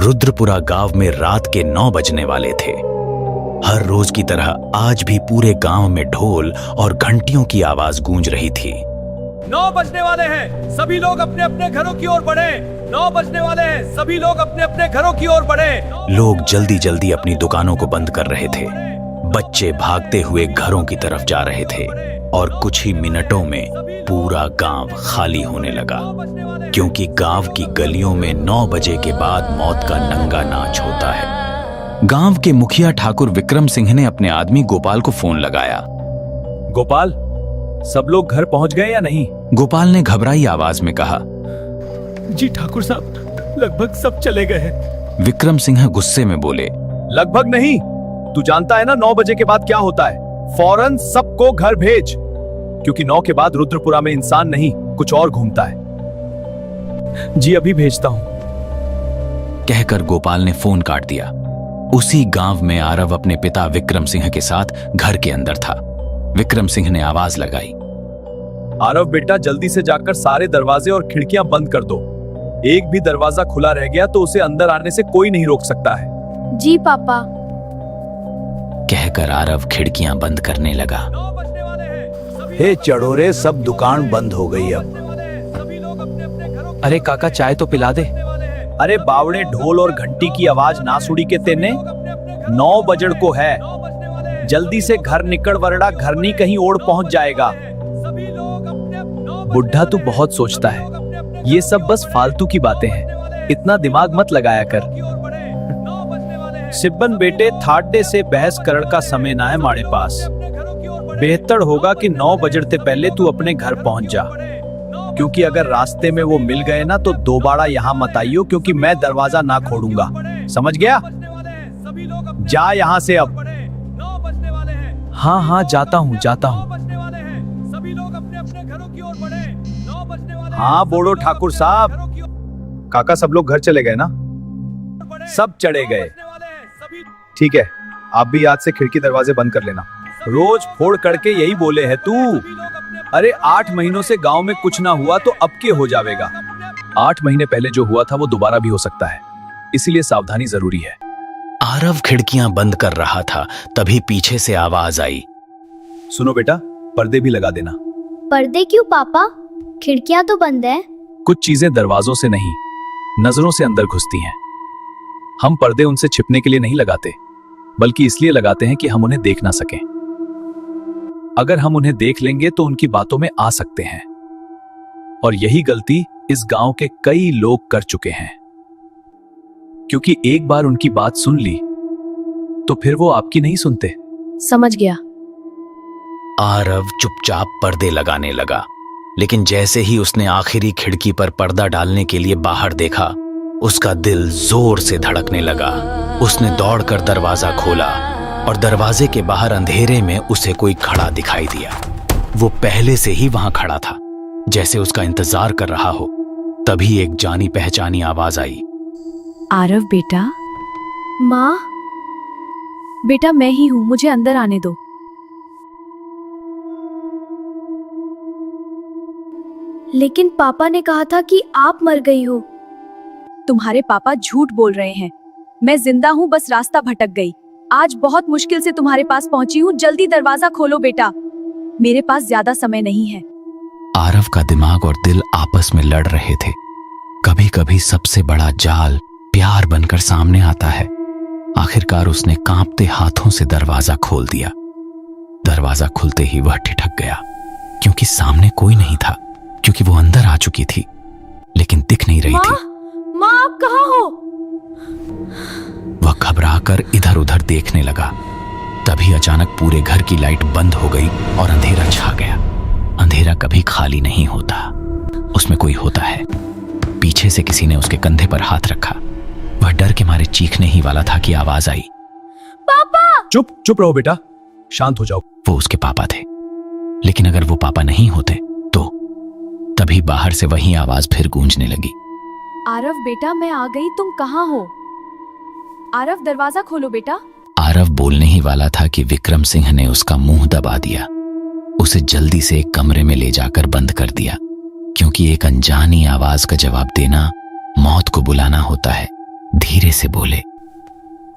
रुद्रपुरा गांव में रात के 9 बजने वाले थे। हर रोज की तरह आज भी पूरे गांव में ढोल और घंटियों की आवाज गूंज रही थी। 9 बजने वाले हैं, सभी लोग अपने अपने घरों की ओर बढ़े। 9 बजने वाले हैं, सभी लोग अपने अपने घरों की ओर बढ़े। लोग जल्दी जल्दी अपनी दुकानों को बंद कर रहे थे। बच्चे भागते हुए घरों की तरफ जा रहे थे और कुछ ही मिनटों में पूरा गांव खाली होने लगा, क्योंकि गांव की गलियों में 9 बजे के बाद मौत का नंगा नाच होता है। गांव के मुखिया ठाकुर विक्रम सिंह ने अपने आदमी गोपाल को फोन लगाया। गोपाल, सब लोग घर पहुंच गए या नहीं? गोपाल ने घबराई आवाज में कहा। जी ठाकुर साहब, लगभग सब चले गए हैं। विक्रम सिंह गुस्से में बोले। लगभग नहीं, तू जानता है ना 9 बजे के बाद क्या होता है। फौरन सबको घर भेज, क्योंकि 9 के बाद रुद्रपुरा में इंसान नहीं कुछ और घूमता है। जी अभी भेजता हूं, कहकर गोपाल ने फोन काट दिया। उसी गांव में आरव अपने पिता विक्रम सिंह के साथ घर के अंदर था। विक्रम सिंह ने आवाज लगाई। आरव बेटा, जल्दी से जाकर सारे दरवाजे और खिड़कियां बंद कर दो। एक भी दरवाजा खुला रह गया तो उसे अंदर आने से कोई नहीं रोक सकता है। जी पापा, कहकर आरव खिड़कियां बंद करने लगा। हे चढ़ोरे, सब दुकान बंद हो गई अब। अरे काका, चाय तो पिला दे। अरे बावड़े, ढोल और घंटी की आवाज ना सुनी के तेने? 9 बजड़ को है, जल्दी से घर निकल वरना घर नहीं कहीं ओढ़ पहुंच जाएगा। बुढ़ा तू बहुत सोचता है, ये सब बस फालतू की बातें हैं, इतना दिमाग मत लगाया कर। सिब्बन बेटे, थाटे से बहस करण का समय ना है हमारे पास। बेहतर होगा कि 9 बजते पहले तू अपने घर पहुंच जा, क्योंकि अगर रास्ते में वो मिल गए ना तो दोबारा यहाँ मत आइयो, क्योंकि मैं दरवाजा ना खोलूंगा, समझ गया? जा यहाँ से अब। हाँ हाँ, जाता हूँ जाता हूँ। हाँ बोलो ठाकुर साहब। काका, सब लोग घर चले गए ना? सब चले गए। ठीक है, आप भी आज से खिड़की दरवाजे बंद कर लेना। रोज फोड़ करके यही बोले है तू। अरे 8 महीनों से गांव में कुछ ना हुआ तो अब के हो जाएगा। 8 महीने पहले जो हुआ था वो दोबारा भी हो सकता है, इसीलिए सावधानी जरूरी है। आरव खिड़कियां बंद कर रहा था, तभी पीछे से आवाज आई। सुनो बेटा, पर्दे भी लगा देना। पर्दे क्यों पापा? खिड़कियां तो बंद है। कुछ चीजें दरवाजों से नहीं, नजरों से अंदर घुसती हैं। हम पर्दे उनसे छिपने के लिए नहीं लगाते, बल्कि इसलिए लगाते हैं कि हम उन्हें देख ना सकें। अगर हम उन्हें देख लेंगे तो उनकी बातों में आ सकते हैं, और यही गलती इस गांव के कई लोग कर चुके हैं, क्योंकि एक बार उनकी बात सुन ली तो फिर वो आपकी नहीं सुनते। समझ गया। आरव चुपचाप पर्दे लगाने लगा, लेकिन जैसे ही उसने आखिरी खिड़की पर पर्दा डालने के लिए बाहर देखा, उसका दिल जोर से धड़कने लगा। उसने दौड़कर दरवाजा खोला और दरवाजे के बाहर अंधेरे में उसे कोई खड़ा दिखाई दिया। वो पहले से ही वहां खड़ा था, जैसे उसका इंतजार कर रहा हो। तभी एक जानी पहचानी आवाज आई। आरव बेटा। माँ? बेटा मैं ही हूँ, मुझे अंदर आने दो। लेकिन पापा ने कहा था कि आप मर गई हो। तुम्हारे पापा झूठ बोल रहे हैं। मैं जिंदा हूँ, बस रास्ता भटक गई। आज बहुत मुश्किल से तुम्हारे पास पहुंची हूँ, जल्दी दरवाजा खोलो बेटा, मेरे पास ज्यादा समय नहीं है। आरव का दिमाग और दिल आपस में लड़ रहे थे। कभी कभी सबसे बड़ा जाल प्यार बनकर सामने आता है। आखिरकार उसने कांपते हाथों से दरवाजा खोल दिया। दरवाजा खुलते ही वह ठिठक गया, क्योंकि सामने कोई नहीं था, क्योंकि वो अंदर आ चुकी थी, लेकिन दिख नहीं रही थी। माँ, आप कहाँ हो? वह घबराकर इधर उधर देखने लगा। तभी अचानक पूरे घर की लाइट बंद हो गई और अंधेरा छा गया। अंधेरा कभी खाली नहीं होता, उसमें कोई होता है। पीछे से किसी ने उसके कंधे पर हाथ रखा। वह डर के मारे चीखने ही वाला था कि आवाज आई। पापा! चुप चुप रहो बेटा, शांत हो जाओ। वो उसके पापा थे, लेकिन अगर वो पापा नहीं होते तो? तभी बाहर से वही आवाज फिर गूंजने लगी। आरव बेटा, मैं आ गई, तुम कहाँ हो? आरव दरवाजा खोलो बेटा। आरव बोलने ही वाला था कि विक्रम सिंह ने उसका मुंह दबा दिया। उसे जल्दी से एक कमरे में ले जाकर बंद कर दिया, क्योंकि एक अनजानी आवाज का जवाब देना मौत को बुलाना होता है। धीरे से बोले।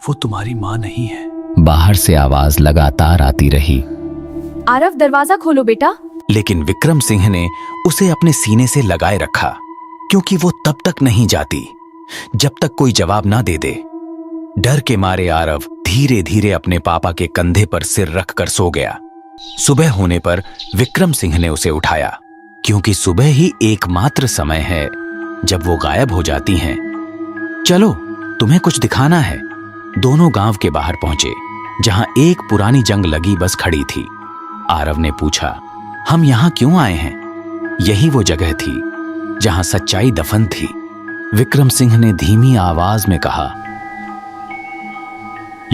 वो तुम्हारी माँ नहीं है। बाहर से आवाज लगातार आती रही, आरव दरवाजा खोलो बेटा। लेकिन विक्रम सिंह ने उसे अपने सीने से लगाए रखा, क्योंकि वो तब तक नहीं जाती जब तक कोई जवाब ना दे दे। डर के मारे आरव धीरे धीरे अपने पापा के कंधे पर सिर रखकर सो गया। सुबह होने पर विक्रम सिंह ने उसे उठाया, क्योंकि सुबह ही एकमात्र समय है जब वो गायब हो जाती हैं। चलो तुम्हें कुछ दिखाना है। दोनों गांव के बाहर पहुंचे, जहां एक पुरानी जंग लगी बस खड़ी थी। आरव ने पूछा, हम यहां क्यों आए हैं? यही वो जगह थी जहां सच्चाई दफन थी। विक्रम सिंह ने धीमी आवाज में कहा,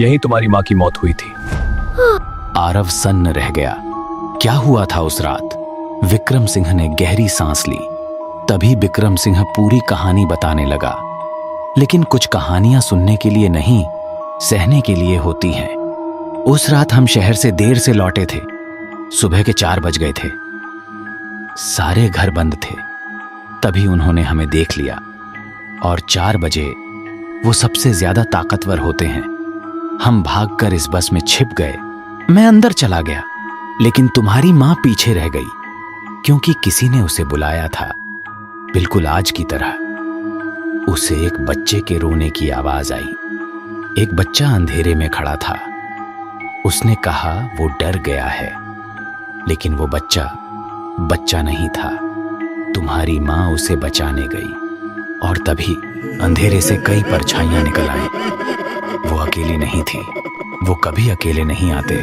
यही तुम्हारी माँ की मौत हुई थी। आरव सन्न रह गया। क्या हुआ था उस रात? विक्रम सिंह ने गहरी सांस ली। तभी विक्रम सिंह पूरी कहानी बताने लगा। लेकिन कुछ कहानियां सुनने के लिए नहीं, सहने के लिए होती हैं। उस रात हम शहर से देर से लौटे थे। सुबह के 4 बज गए थे। सारे घर बंद थे। तभी उन्होंने हमें देख लिया, और 4 बजे वो सबसे ज्यादा ताकतवर होते हैं। हम भागकर इस बस में छिप गए। मैं अंदर चला गया, लेकिन तुम्हारी मां पीछे रह गई, क्योंकि किसी ने उसे बुलाया था, बिल्कुल आज की तरह। उसे एक बच्चे के रोने की आवाज आई। एक बच्चा अंधेरे में खड़ा था। उसने कहा वो डर गया है, लेकिन वो बच्चा नहीं था। तुम्हारी मां उसे बचाने गई, और तभी अंधेरे से कई परछाइयां निकल आई। वो अकेली नहीं थी, वो कभी अकेले नहीं आते।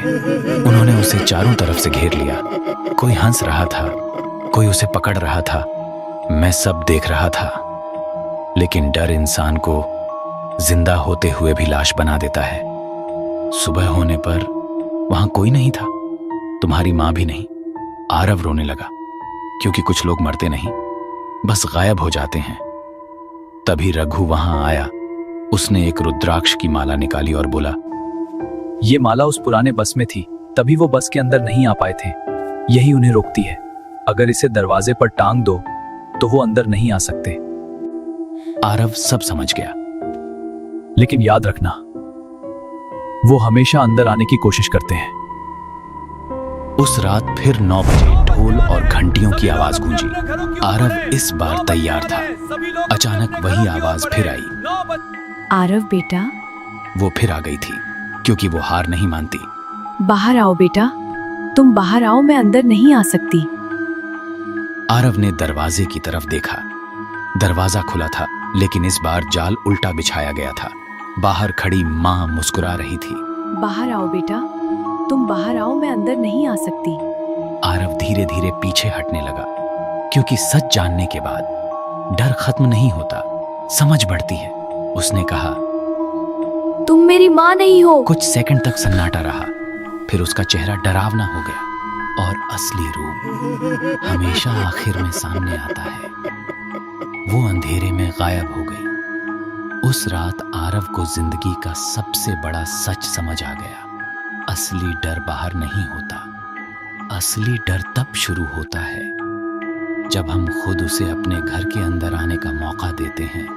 उन्होंने उसे चारों तरफ से घेर लिया। कोई हंस रहा था, कोई उसे पकड़ रहा था। मैं सब देख रहा था, लेकिन डर इंसान को जिंदा होते हुए भी लाश बना देता है। सुबह होने पर वहां कोई नहीं था, तुम्हारी मां भी नहीं। आरव रोने लगा, क्योंकि कुछ लोग मरते नहीं, बस गायब हो जाते हैं। तभी रघु वहां आया। उसने एक रुद्राक्ष की माला निकाली और बोला, ये माला उस पुराने बस में थी, तभी वो बस के अंदर नहीं आ पाए थे। यही उन्हें रोकती है। अगर इसे दरवाजे पर टांग दो तो वो अंदर नहीं आ सकते। आरव सब समझ गया। लेकिन याद रखना, वो हमेशा अंदर आने की कोशिश करते हैं। उस रात फिर 9 बजे ढोल और घंटियों की आवाज गूंजी। आरव इस बार तैयार था। अचानक वही आवाज फिर आई। आरव बेटा, वो फिर आ गई थी, क्योंकि वो हार नहीं मानती। बाहर आओ बेटा, तुम बाहर आओ, मैं अंदर नहीं आ सकती। आरव ने दरवाजे की तरफ देखा। दरवाजा खुला था, लेकिन इस बार जाल उल्टा बिछाया गया था। बाहर खड़ी मां मुस्कुरा रही थी। बाहर आओ बेटा, तुम बाहर आओ, मैं अंदर नहीं आ सकती। आरव धीरे धीरे पीछे हटने लगा, क्योंकि सच जानने के बाद डर खत्म नहीं होता, समझ बढ़ती है। उसने कहा, तुम मेरी माँ नहीं हो। कुछ सेकंड तक सन्नाटा रहा, फिर उसका चेहरा डरावना हो गया, और असली रूप हमेशा आखिर में सामने आता है। वो अंधेरे में गायब हो गई। उस रात आरव को जिंदगी का सबसे बड़ा सच समझ आ गया। असली डर बाहर नहीं होता, असली डर तब शुरू होता है जब हम खुद उसे अपने घर के अंदर आने का मौका देते हैं।